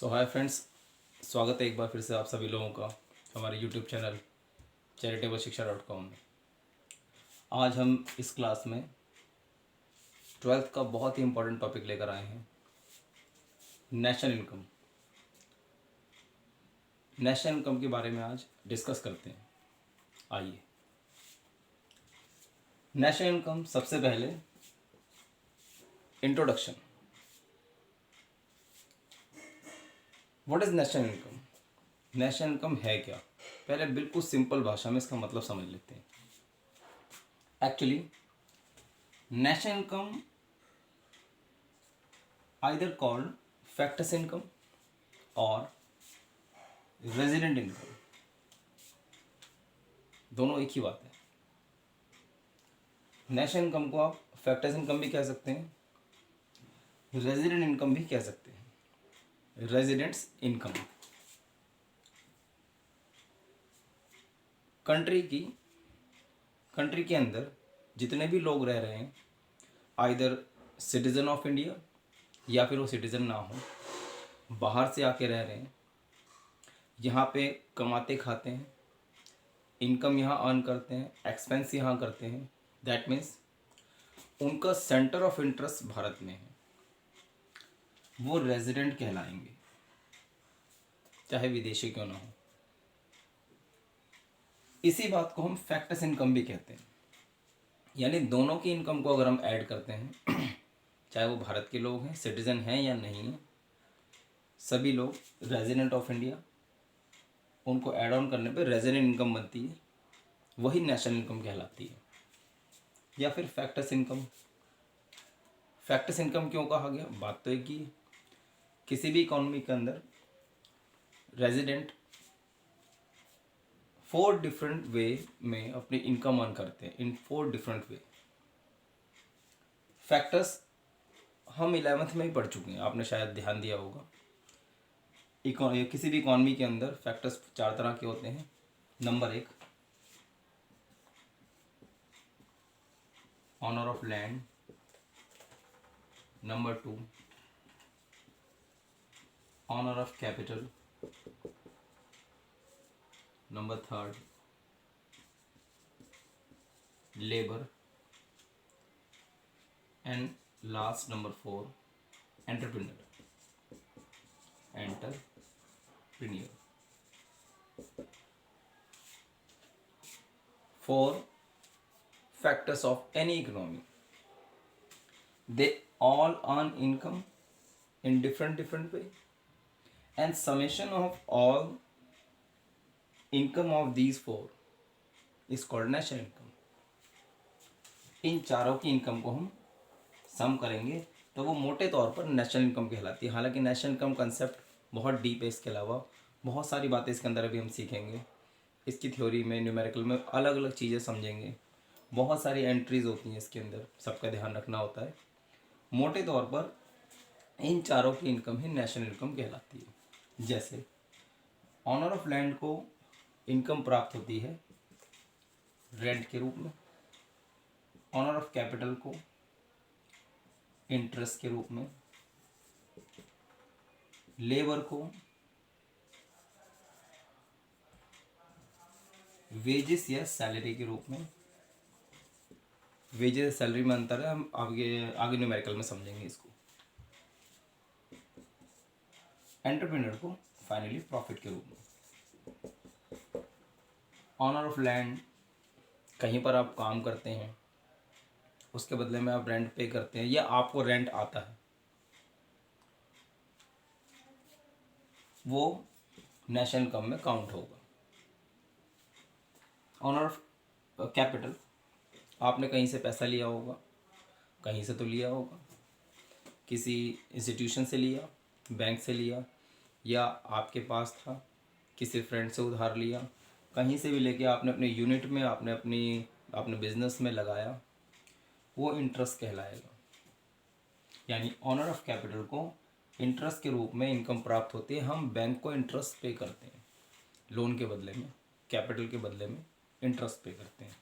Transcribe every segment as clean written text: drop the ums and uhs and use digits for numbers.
सो hi friends, स्वागत है एक बार फिर से आप सभी लोगों का हमारे यूट्यूब चैनल charitableShiksha.com में। आज हम इस क्लास में 12th का बहुत ही इम्पोर्टेंट टॉपिक लेकर आए हैं, नेशनल इनकम। नेशनल इनकम के बारे में आज डिस्कस करते हैं। आइए, नेशनल इनकम सबसे पहले introduction. What is national income? National income है क्या? पहले बिल्कुल सिंपल भाषा में इसका मतलब समझ लेते हैं। Actually national income either called factors income or resident income, दोनों एक ही बात है। नेशनल इनकम को आप फैक्टर्स इनकम भी कह सकते हैं, रेजिडेंट इनकम भी कह सकते हैं। रेजिडेंट्स इनकम कंट्री के अंदर जितने भी लोग रह रहे हैं, आइदर सिटीजन ऑफ इंडिया या फिर वो सिटीजन ना हो, बाहर से आके रह रहे हैं, यहाँ पे कमाते खाते हैं, इनकम यहाँ अर्न करते हैं, एक्सपेंस यहाँ करते हैं, दैट मीन्स उनका सेंटर ऑफ इंटरेस्ट भारत में है, वो रेजिडेंट कहलाएंगे, चाहे विदेशी क्यों ना हो। इसी बात को हम फैक्टर्स इनकम भी कहते हैं। यानी दोनों की इनकम को अगर हम ऐड करते हैं चाहे वो भारत के लोग हैं, सिटीजन हैं या नहीं हैं, सभी लोग रेजिडेंट ऑफ इंडिया, उनको ऐड ऑन करने पे रेजिडेंट इनकम बनती है, वही नेशनल इनकम कहलाती है। या फिर फैक्टर्स इनकम। फैक्टर्स इनकम क्यों कहा गया? बात तो एक ही है, किसी भी इकोनॉमी के अंदर रेजिडेंट 4 डिफरेंट वे में अपनी इनकम अर्न करते हैं, इन 4 डिफरेंट वे। फैक्टर्स हम 11th में ही पढ़ चुके हैं, आपने शायद ध्यान दिया होगा। किसी भी इकोनॉमी के अंदर फैक्टर्स 4 तरह के होते हैं। Number 1, owner of land. Number 2, owner of capital. Number 3, labour. And last number 4, entrepreneur. Four factors of any economy. They all earn income in different way, and summation of all income of these 4 is called national income. इन चारों की income को हम सम करेंगे तो वो मोटे तौर पर नेशनल इनकम कहलाती है। हालांकि नेशनल इनकम कंसेप्ट बहुत डीप है, इसके अलावा बहुत सारी बातें इसके अंदर अभी हम सीखेंगे। इसकी थ्योरी में, न्यूमेरिकल में अलग अलग चीज़ें समझेंगे। बहुत सारी एंट्रीज होती हैं इसके अंदर, सबका ध्यान रखना होता है। मोटे तौर पर इन चारों की इनकम ही नेशनल इनकम कहलाती है। जैसे ऑनर ऑफ लैंड को इनकम प्राप्त होती है रेंट के रूप में, ऑनर ऑफ कैपिटल को इंटरेस्ट के रूप में, लेबर को वेजेस या सैलरी के रूप में। वेजेस सैलरी में अंतर है, हम आगे न्यूमेरिकल में समझेंगे इसको। एंटरप्रेन्योर को फाइनली प्रॉफिट के रूप में। ऑनर ऑफ लैंड, कहीं पर आप काम करते हैं, उसके बदले में आप रेंट पे करते हैं या आपको रेंट आता है, वो नेशनल इनकम में काउंट होगा। ऑनर ऑफ कैपिटल, आपने कहीं से पैसा लिया होगा, कहीं से तो लिया होगा, किसी इंस्टीट्यूशन से लिया, बैंक से लिया, या आपके पास था, किसी फ्रेंड से उधार लिया, कहीं से भी लेके आपने अपने यूनिट में, आपने अपने बिजनेस में लगाया, वो इंटरेस्ट कहलाएगा। यानी ऑनर ऑफ कैपिटल को इंटरेस्ट के रूप में इनकम प्राप्त होती है। हम बैंक को इंटरेस्ट पे करते हैं, लोन के बदले में, कैपिटल के बदले में इंटरेस्ट पे करते हैं।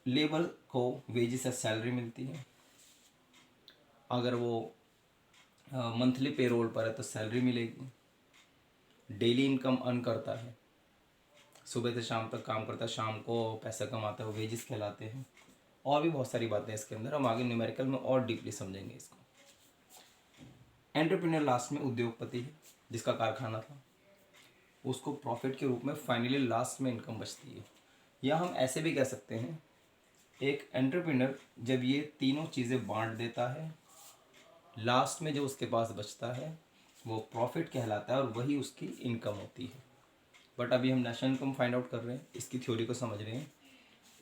लेबर को वेजेस या सैलरी मिलती है। अगर वो मंथली पेरोल पर है तो सैलरी मिलेगी। डेली इनकम अर्न करता है, सुबह से शाम तक काम करता है, शाम को पैसा कमाता है, वो वेजेस कहलाते हैं। और भी बहुत सारी बातें हैं इसके अंदर, हम आगे न्यूमेरिकल में और डीपली समझेंगे इसको। एंटरप्रेन्योर लास्ट में उद्योगपति है, जिसका कारखाना था, उसको प्रॉफिट के रूप में फाइनली लास्ट में इनकम बचती है। या हम ऐसे भी कह सकते हैं, एक एंटरप्रेन्योर जब ये तीनों चीज़ें बांट देता है, लास्ट में जो उसके पास बचता है वो प्रॉफिट कहलाता है और वही उसकी इनकम होती है। बट अभी हम नेशनल इनकम फाइंड आउट कर रहे हैं, इसकी थ्योरी को समझ रहे हैं।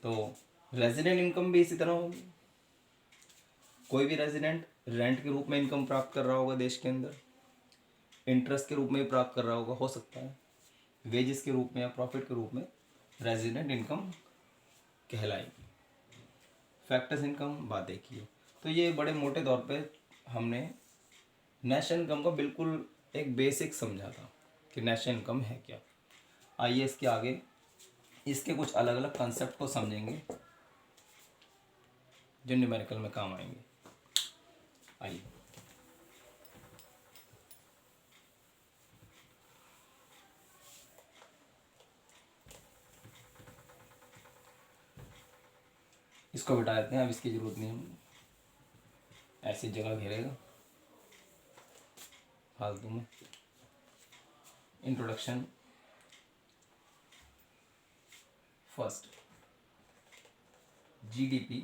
तो रेजिडेंट इनकम भी इसी तरह होगी। कोई भी रेजिडेंट रेंट के रूप में इनकम प्राप्त कर रहा होगा देश के अंदर, इंटरेस्ट के रूप में भी प्राप्त कर रहा होगा, हो सकता है वेजेस के रूप में या प्रॉफिट के रूप में, रेजिडेंट इनकम कहलाएगी। फैक्टर्स इनकम बात देखिए। तो ये बड़े मोटे तौर पे हमने नेशनल इनकम का बिल्कुल एक बेसिक समझा था कि नेशनल इनकम है क्या। आइए इसके आगे इसके कुछ अलग अलग कंसेप्ट को समझेंगे जो न्यूमेरिकल में काम आएंगे। आइए इसको बिठा देते हैं, अब इसकी ज़रूरत नहीं, हम ऐसी जगह घेरेगा फालतू में। Introduction first, GDP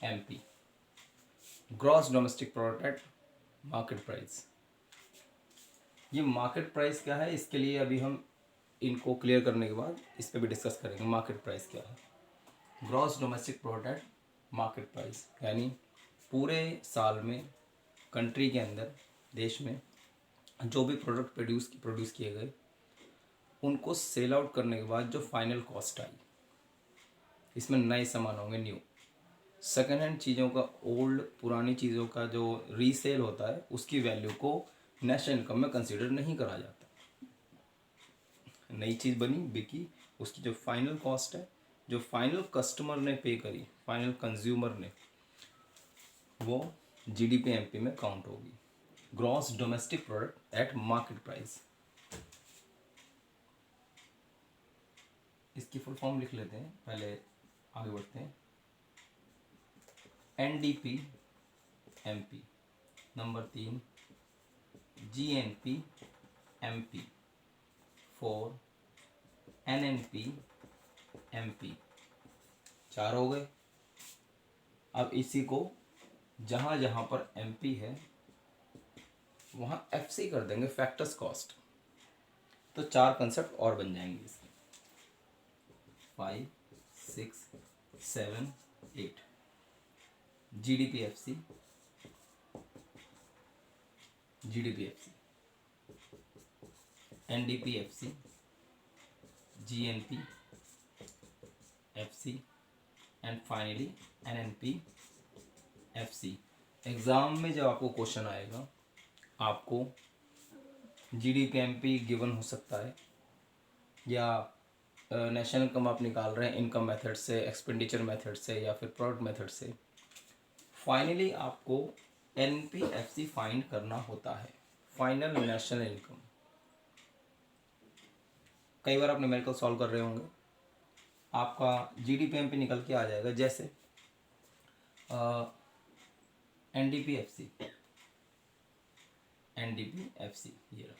MP, gross domestic product eight market price. ये मार्केट प्राइस क्या है, इसके लिए अभी हम इनको क्लियर करने के बाद इस पर भी डिस्कस करेंगे। मार्केट प्राइस क्या है? Gross domestic product eight market price यानी पूरे साल में कंट्री के अंदर, देश में जो भी प्रोडक्ट प्रोड्यूस किए गए, उनको सेल आउट करने के बाद जो फाइनल कॉस्ट आई, इसमें नए सामान होंगे, न्यू, सेकेंड हैंड चीज़ों का, ओल्ड पुरानी चीज़ों का जो रीसेल होता है, उसकी वैल्यू को नेशनल इनकम में कंसीडर नहीं करा जाता। नई चीज़ बनी, बिकी, उसकी जो फाइनल कॉस्ट है, जो फाइनल कस्टमर ने पे करी, फाइनल कंज्यूमर ने, वो जीडीपी एमपी में काउंट होगी। Gross domestic product eight market price, इसकी फुल फॉर्म लिख लेते हैं, पहले आगे बढ़ते हैं। NDP MP, number 3 GNP MP, 4 NNP MP, 4 हो गए। अब इसी को जहाँ जहाँ पर एमपी है वहाँ एफसी कर देंगे, फैक्टर्स कॉस्ट, तो 4 कंसेप्ट और बन जाएंगे इसके, 5, 6, 7, 8। GDP FC, GDP FC, NDP FC, GNP FC and finally NNP FC. Exam में जब आपको क्वेश्चन आएगा, आपको जीडीपी एमपी गिवन हो सकता है, या नेशनल इनकम आप निकाल रहे हैं इनकम मेथड से, एक्सपेंडिचर मेथड से, या फिर प्रोडक्ट मेथड से, फाइनली आपको एनपीएफसी फाइंड करना होता है, फाइनल नेशनल इनकम। कई बार आप न्यूमेरिकल सॉल्व कर रहे होंगे, आपका जीडीपी एमपी निकल के आ जाएगा, जैसे एनडीपीएफसी, एनडीपीएफसी ये रहा,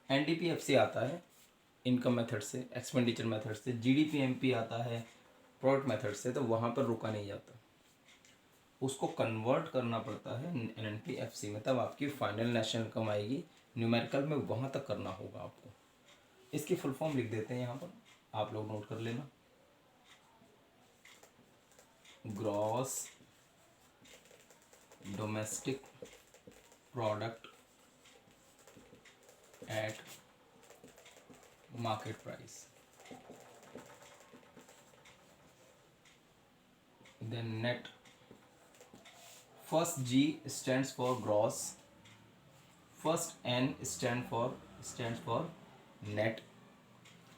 एनडीपीएफसी आता है इनकम मेथड से, एक्सपेंडिचर मेथड से, जीडीपी एमपी आता है प्रोडक्ट मेथड से, तो वहाँ पर रुका नहीं जाता, उसको कन्वर्ट करना पड़ता है एनएनपीएफसी में, तब आपकी फाइनल नेशनल इनकम आएगी। न्यूमेरिकल में वहाँ तक करना होगा आपको। इसकी फुल फॉर्म लिख देते हैं यहाँ पर, आप लोग नोट कर लेना। Gross domestic product eight market price, then net, first G stands for gross, first N stands for net,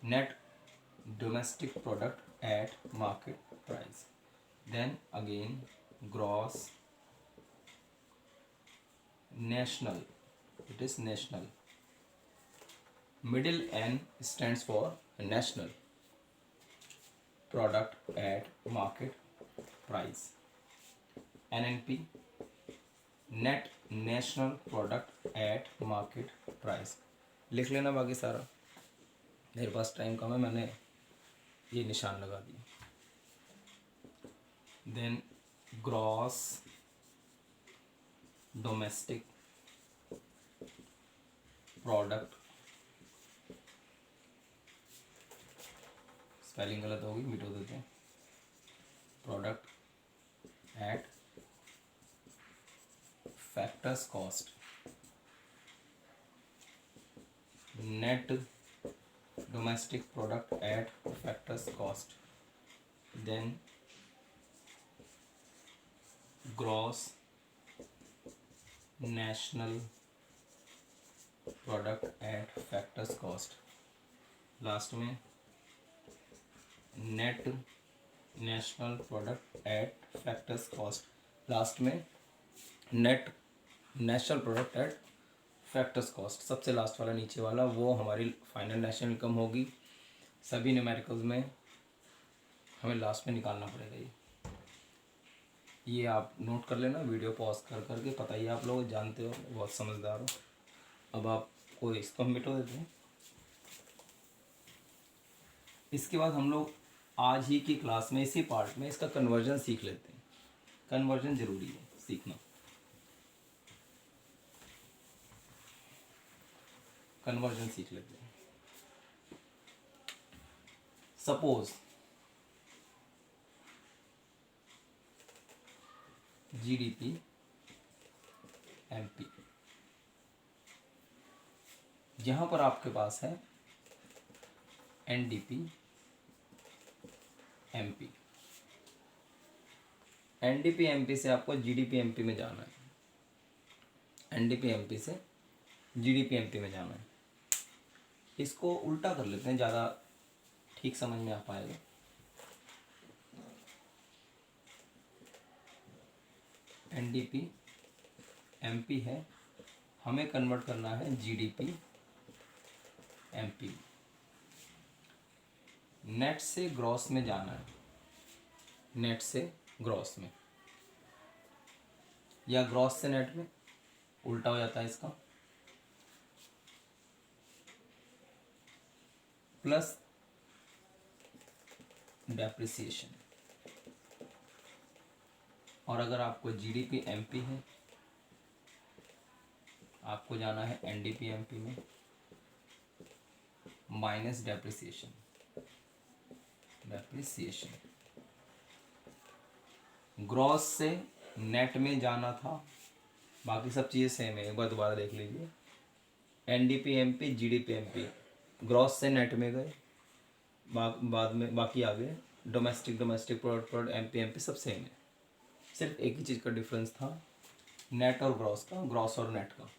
net domestic product at market price, then again gross national, it is national. Middle N stands for national, product at market price. NNP, net national product at market price. लिख लेना बाकी सारा, मेरे पास time कम है, मैंने ये निशान लगा दिया. Then gross domestic product, spelling गलत होगी, मिटो देते हैं. Product at factors cost, net domestic product at factors cost. Then gross national product at factors cost. Last में net national product at factors cost. Last में net national product at factors cost. सबसे last वाला नीचे वाला वो हमारी final national income होगी. सभी न्यूमेरिकल्स में हमें लास्ट में निकालना पड़ेगा. ये आप नोट कर लेना, वीडियो पॉज कर करके. पता ही आप लोग जानते हो, बहुत समझदार हो. अब आपको इसको हम मिटो देते हैं. इसके बाद हम लोग आज ही की क्लास में इसी पार्ट में इसका कन्वर्जन सीख लेते हैं. कन्वर्जन जरूरी है सीखना. कन्वर्जन सीख लेते हैं. सपोज जीडीपी एमपी, जहां पर आपके पास है एनडीपी एमपी. एनडीपी एमपी से आपको जीडीपी एमपी में जाना है. एनडीपी एमपी से जीडीपी एमपी में जाना है. इसको उल्टा कर लेते हैं, ज़्यादा ठीक समझ में आ पाएगा. एनडीपी एमपी है, हमें कन्वर्ट करना है जीडीपी एमपी. नेट से ग्रॉस में जाना है, नेट से ग्रॉस में, या ग्रॉस से नेट में, उल्टा हो जाता है इसका. Plus depreciation. और अगर आपको जीडीपी एमपी है, आपको जाना है एनडीपी एमपी में, माइनस डेप्रिसिएशन. डेप्रिसिएशन ग्रॉस से नेट में जाना था, बाकी सब चीज़ें सेम है. एक बार दोबारा देख लीजिए. NDP MP GDP MP, gross से नेट में गए, बाद में बाकी आ गए. डोमेस्टिक प्रोडक्ट एमपी एमपी सब सेम है. सिर्फ एक ही चीज़ का डिफरेंस था, नेट और ग्रॉस का, ग्रॉस और नेट का.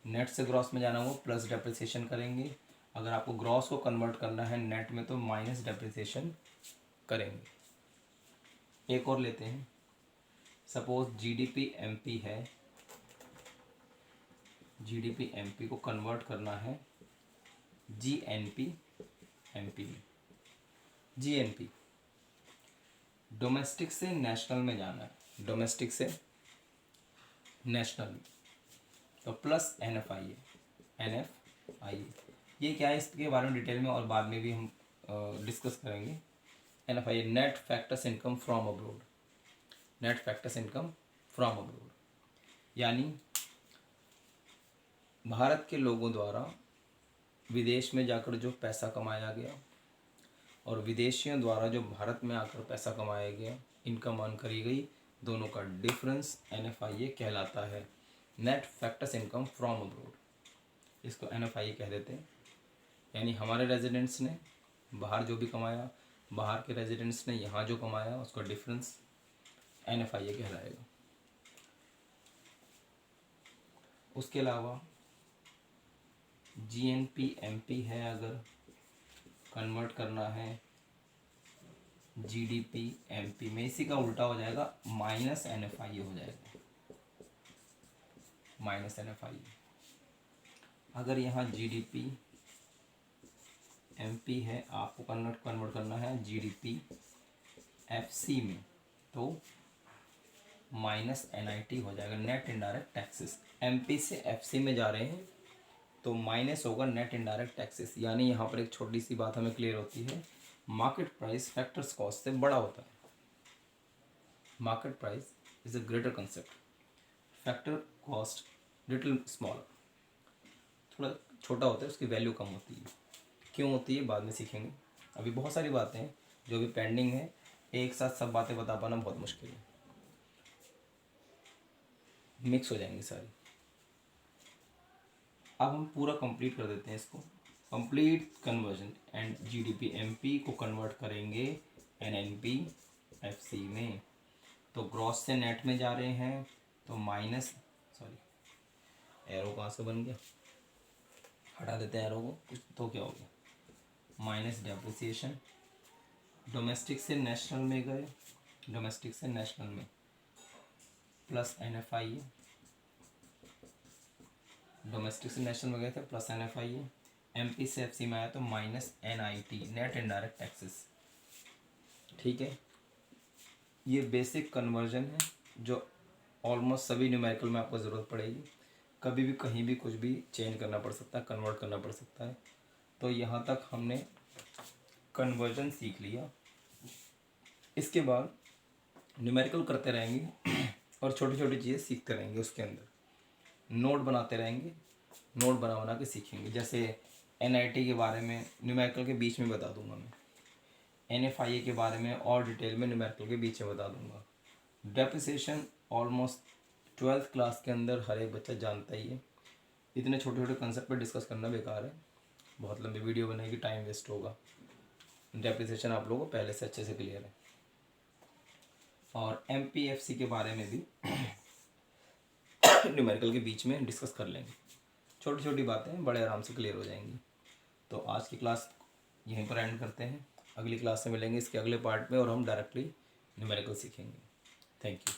नेट से ग्रॉस में जाना हो प्लस डेप्रिसिएशन करेंगे. अगर आपको ग्रॉस को कन्वर्ट करना है नेट में तो माइनस डेप्रिसिएशन करेंगे. एक और लेते हैं. सपोज जीडीपी एमपी है, जीडीपी एमपी को कन्वर्ट करना है जीएनपी एमपी में. जीएनपी डोमेस्टिक से नेशनल में जाना है, डोमेस्टिक से नेशनल में, तो प्लस एनएफआईए. एनएफआईए ये क्या है, इसके बारे में डिटेल में और बाद में भी हम डिस्कस करेंगे. NFIA net factors income from abroad. Net factors income from abroad यानी भारत के लोगों द्वारा विदेश में जाकर जो पैसा कमाया गया और विदेशियों द्वारा जो भारत में आकर पैसा कमाया गया, इनकम अर्न करी गई, दोनों का डिफरेंस एनएफआईए कहलाता है. Net factors income from abroad, इसको एनएफआईए कह देते हैं. यानी हमारे रेजिडेंट्स ने बाहर जो भी कमाया, बाहर के रेजिडेंट्स ने यहाँ जो कमाया, उसका डिफरेंस एनएफआईए कहलाएगा. उसके अलावा जीएनपी एमपी है, अगर कन्वर्ट करना है जीडीपी एमपी में, इसी का उल्टा हो जाएगा, माइनस एनएफआईए हो जाएगा. Minus NFI। अगर यहाँ GDP MP है, आपको कन्वर्ट करना है GDP FC में, तो माइनस NIT हो जाएगा, नेट इनडायरेक्ट टैक्सेस। MP से FC में जा रहे हैं तो माइनस होगा नेट इनडायरेक्ट टैक्सेस। यानी यहाँ पर एक छोटी सी बात हमें क्लियर होती है, मार्केट प्राइस फैक्टर्स कॉस्ट से बड़ा होता है। Market price is a greater concept, factor cost little smaller, थोड़ा छोटा होता है, उसकी वैल्यू कम होती है। क्यों होती है बाद में सीखेंगे। अभी बहुत सारी बातें हैं जो भी पेंडिंग है, एक साथ सब बातें बता पाना बहुत मुश्किल है, मिक्स हो जाएंगी सारी। अब हम पूरा कंप्लीट कर देते हैं इसको, complete conversion and GDP MP को कन्वर्ट करेंगे NNP FC में। तो ग्रॉस से नेट में जा रहे हैं तो माइनस, सॉरी एरो कहाँ से बन गया, हटा देते हैं एरो को, कुछ तो क्या हो गया, माइनस डेप्रिसिएशन। डोमेस्टिक से नेशनल में गए, डोमेस्टिक से नेशनल में प्लस NFI है, डोमेस्टिक से नेशनल में गए थे प्लस NFI है। MP से FC में आया तो minus NIT, net indirect taxes. ठीक है, ये बेसिक कन्वर्जन है जो ऑलमोस्ट सभी न्यूमेरिकल में आपको ज़रूरत पड़ेगी। कभी भी कहीं भी कुछ भी चेंज करना पड़ सकता है, कन्वर्ट करना पड़ सकता है। तो यहाँ तक हमने कन्वर्जन सीख लिया। इसके बाद न्यूमेरिकल करते रहेंगे और छोटी छोटी चीज़ें सीखते रहेंगे, उसके अंदर नोट बनाते रहेंगे, नोट बना बना के सीखेंगे। जैसे NIT के बारे में न्यूमेरिकल के बीच में बता दूंगा मैं, NFI के बारे में और डिटेल में न्यूमेरिकल के बीच में बता दूंगा। डेप्रिसिएशन ऑलमोस्ट 12th क्लास के अंदर हर एक बच्चा जानता ही है। इतने छोटे छोटे कंसेप्ट पर डिस्कस करना बेकार है, बहुत लंबी वीडियो बनेगी, टाइम वेस्ट होगा। डेप्रिसिएशन आप लोगों को पहले से अच्छे से क्लियर है। और MPFC के बारे में भी न्यूमेरिकल के बीच में डिस्कस कर लेंगे। छोटी छोटी बातें बड़े आराम से क्लियर हो जाएंगी। तो आज की क्लास यहीं पर एंड करते हैं, अगली क्लास में मिलेंगे इसके अगले पार्ट में और हम डायरेक्टली न्यूमेरिकल सीखेंगे। Thank you.